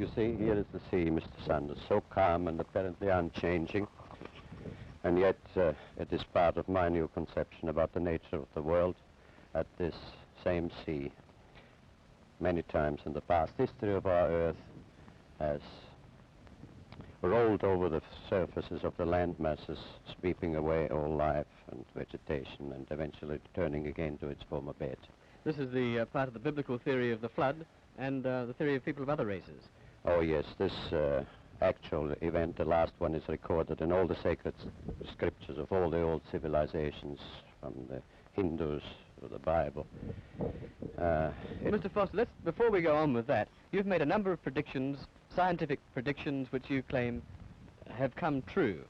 You see, here is the sea, Mr. Sanders, so calm and apparently unchanging. And yet it is part of my new conception about the nature of the world at this same sea. Many times in the past history of our Earth has rolled over the surfaces of the land masses, sweeping away all life and vegetation and eventually returning again to its former bed. This is the part of the biblical theory of the flood and the theory of people of other races. Oh yes, this actual event, the last one, is recorded in all the sacred scriptures of all the old civilizations, from the Hindus to the Bible. Mr. Foster, before we go on with that, you've made a number of predictions, scientific predictions, which you claim have come true.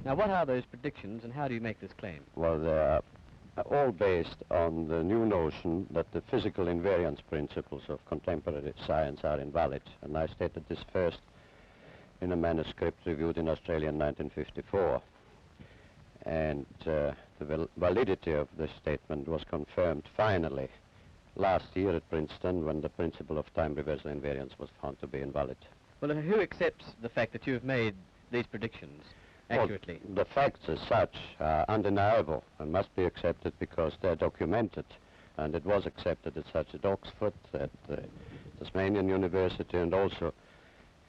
Now, what are those predictions and how do you make this claim? Well, they are all based on the new notion that the physical invariance principles of contemporary science are invalid. And I stated this first in a manuscript reviewed in Australia in 1954. And the validity of this statement was confirmed finally last year at Princeton when the principle of time reversal invariance was found to be invalid. Well, who accepts the fact that you have made these predictions accurately? Well, the facts as such are undeniable and must be accepted because they're documented. And it was accepted as such at Oxford, at Tasmanian University, and also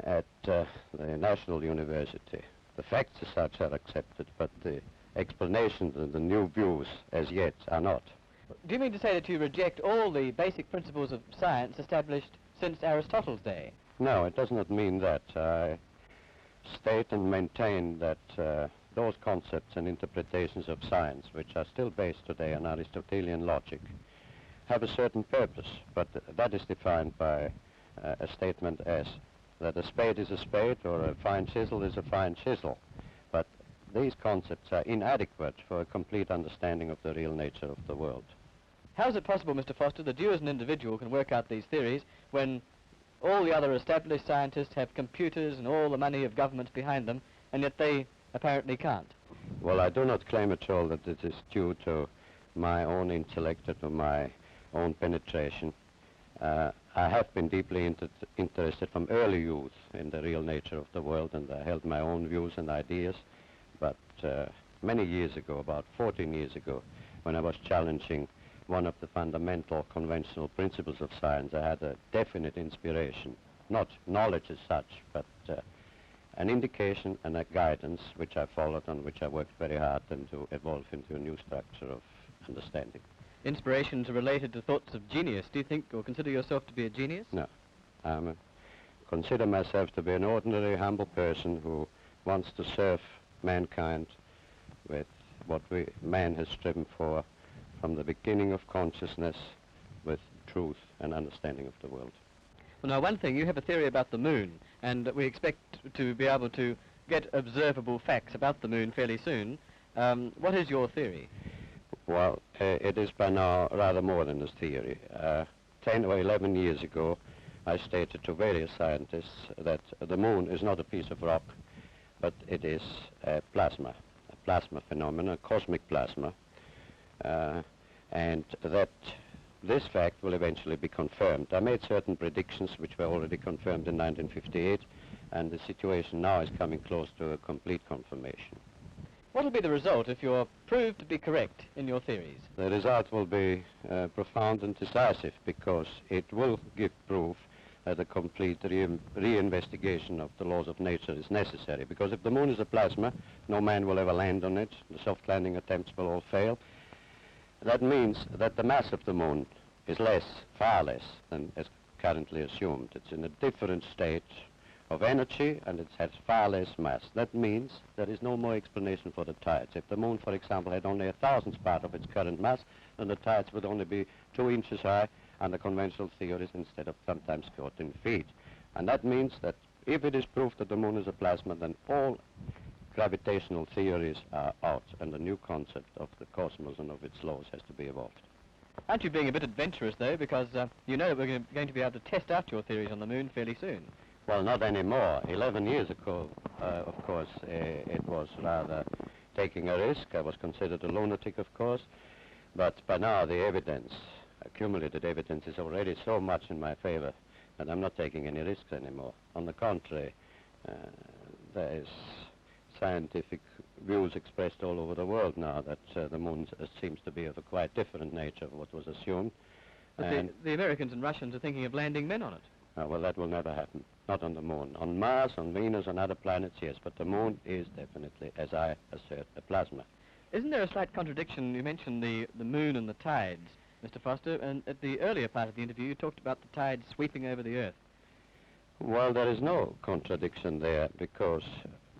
at the National University. The facts as such are accepted, but the explanations and the new views as yet are not. Do you mean to say that you reject all the basic principles of science established since Aristotle's day? No, it does not mean that. I state and maintain that those concepts and interpretations of science, which are still based today on Aristotelian logic, have a certain purpose, but that is defined by a statement as that a spade is a spade or a fine chisel is a fine chisel. But these concepts are inadequate for a complete understanding of the real nature of the world. How is it possible, Mr. Foster, that you as an individual can work out these theories when all the other established scientists have computers and all the money of governments behind them, and yet they apparently can't? Well, I do not claim at all that it is due to my own intellect or to my own penetration. I have been deeply interested from early youth in the real nature of the world, and I held my own views and ideas. But many years ago, about 14 years ago, when I was challenging one of the fundamental conventional principles of science, I had a definite inspiration, not knowledge as such, but an indication and a guidance which I followed and which I worked very hard and to evolve into a new structure of understanding. Inspirations are related to thoughts of genius. Do you think or consider yourself to be a genius? No. I consider myself to be an ordinary, humble person who wants to serve mankind with what man has striven for from the beginning of consciousness, with truth and understanding of the world. Well, now, one thing, you have a theory about the moon, and we expect to be able to get observable facts about the moon fairly soon. What is your theory? Well, it is by now rather more than a theory. 10 or 11 years ago, I stated to various scientists that the moon is not a piece of rock, but it is a plasma phenomenon, cosmic plasma, and that this fact will eventually be confirmed. I made certain predictions which were already confirmed in 1958, and the situation now is coming close to a complete confirmation. What will be the result if you're proved to be correct in your theories? The result will be profound and decisive, because it will give proof that a complete reinvestigation of the laws of nature is necessary. Because if the moon is a plasma, no man will ever land on it. The soft landing attempts will all fail. That means that the mass of the moon is less, far less, than is currently assumed. It's in a different state of energy, and it has far less mass. That means there is no more explanation for the tides. If the moon, for example, had only 1,000th part of its current mass, then the tides would only be 2 inches high under conventional theories instead of sometimes 14 feet. And that means that if it is proved that the moon is a plasma, then all gravitational theories are out, and the new concept of the cosmos and of its laws has to be evolved. Aren't you being a bit adventurous, though, because you know that we're going to be able to test out your theories on the moon fairly soon? Well, not anymore. 11 years ago, of course, it was rather taking a risk. I was considered a lunatic, of course. But by now, the evidence, accumulated evidence, is already so much in my favor and I'm not taking any risks anymore. On the contrary, there is scientific views expressed all over the world now that the moon seems to be of a quite different nature of what was assumed. But the Americans and Russians are thinking of landing men on it. Well, that will never happen. Not on the moon. On Mars, on Venus, on other planets, yes, but the moon is definitely, as I assert, a plasma. Isn't there a slight contradiction? You mentioned the moon and the tides, Mr. Foster, and at the earlier part of the interview you talked about the tides sweeping over the Earth. Well, there is no contradiction there, because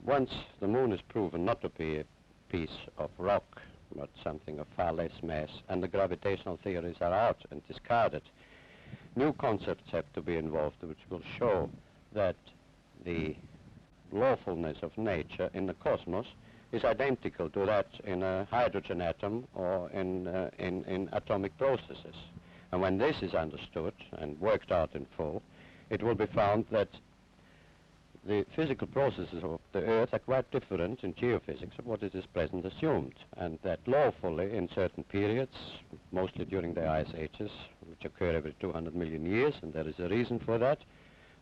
once the moon is proven not to be a piece of rock, but something of far less mass, and the gravitational theories are out and discarded, new concepts have to be involved which will show that the lawfulness of nature in the cosmos is identical to that in a hydrogen atom or in atomic processes. And when this is understood and worked out in full, it will be found that the physical processes of the Earth are quite different in geophysics of what is present assumed, and that lawfully in certain periods, mostly during the ice ages, which occur every 200 million years, and there is a reason for that,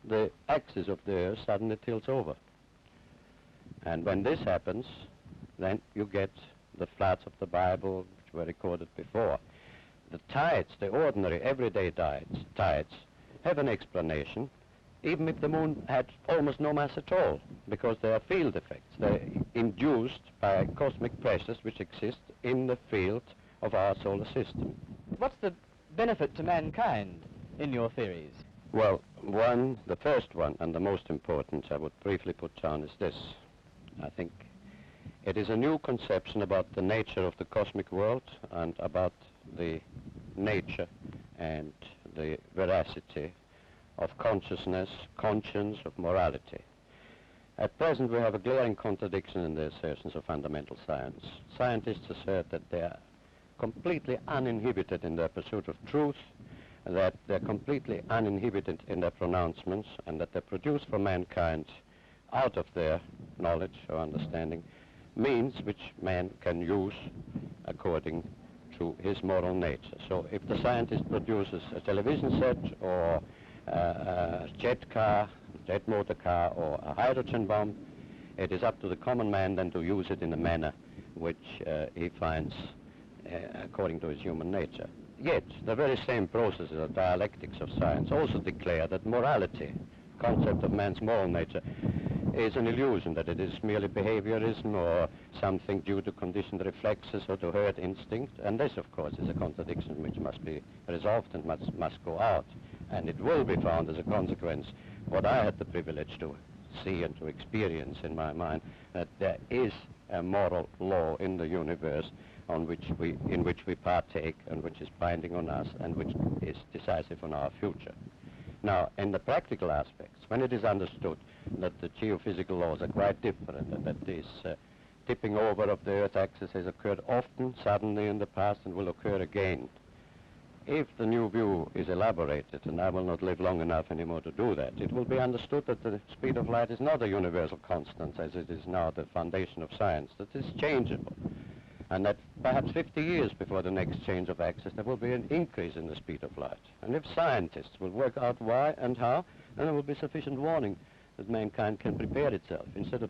the axis of the Earth suddenly tilts over. And when this happens, then you get the floods of the Bible, which were recorded before. The tides, the ordinary everyday tides, have an explanation, even if the moon had almost no mass at all, because they are field effects. They're induced by cosmic pressures which exist in the field of our solar system. What's the benefit to mankind in your theories? Well, the first one, and the most important I would briefly put down, is this. I think it is a new conception about the nature of the cosmic world and about the nature and the veracity of consciousness, conscience, of morality. At present, we have a glaring contradiction in the assertions of fundamental science. Scientists assert that they are completely uninhibited in their pursuit of truth, that they're completely uninhibited in their pronouncements, and that they produce for mankind, out of their knowledge or understanding, means which man can use according to his moral nature. So if the scientist produces a television set or a jet motor car, or a hydrogen bomb, it is up to the common man then to use it in a manner which he finds according to his human nature. Yet, the very same processes of dialectics of science also declare that morality, concept of man's moral nature, is an illusion, that it is merely behaviorism or something due to conditioned reflexes or to herd instinct. And this, of course, is a contradiction which must be resolved and must go out. And it will be found as a consequence, what I had the privilege to see and to experience in my mind, that there is a moral law in the universe in which we partake and which is binding on us and which is decisive on our future. Now, in the practical aspects, when it is understood that the geophysical laws are quite different and that this tipping over of the Earth axis has occurred often, suddenly in the past, and will occur again, if the new view is elaborated, and I will not live long enough anymore to do that, it will be understood that the speed of light is not a universal constant as it is now the foundation of science, that it is changeable, and that perhaps 50 years before the next change of axis there will be an increase in the speed of light. And if scientists will work out why and how, then there will be sufficient warning that mankind can prepare itself. Instead of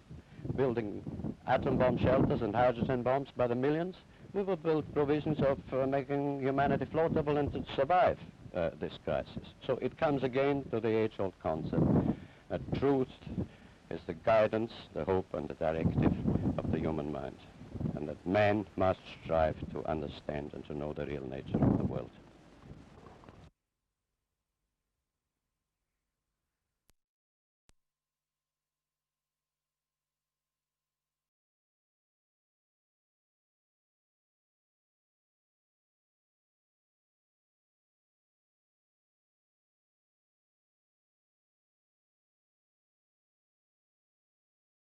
building atom bomb shelters and hydrogen bombs by the millions, we will build provisions of making humanity floatable and to survive this crisis. So it comes again to the age-old concept that truth is the guidance, the hope, and the directive of the human mind, and that man must strive to understand and to know the real nature of the world.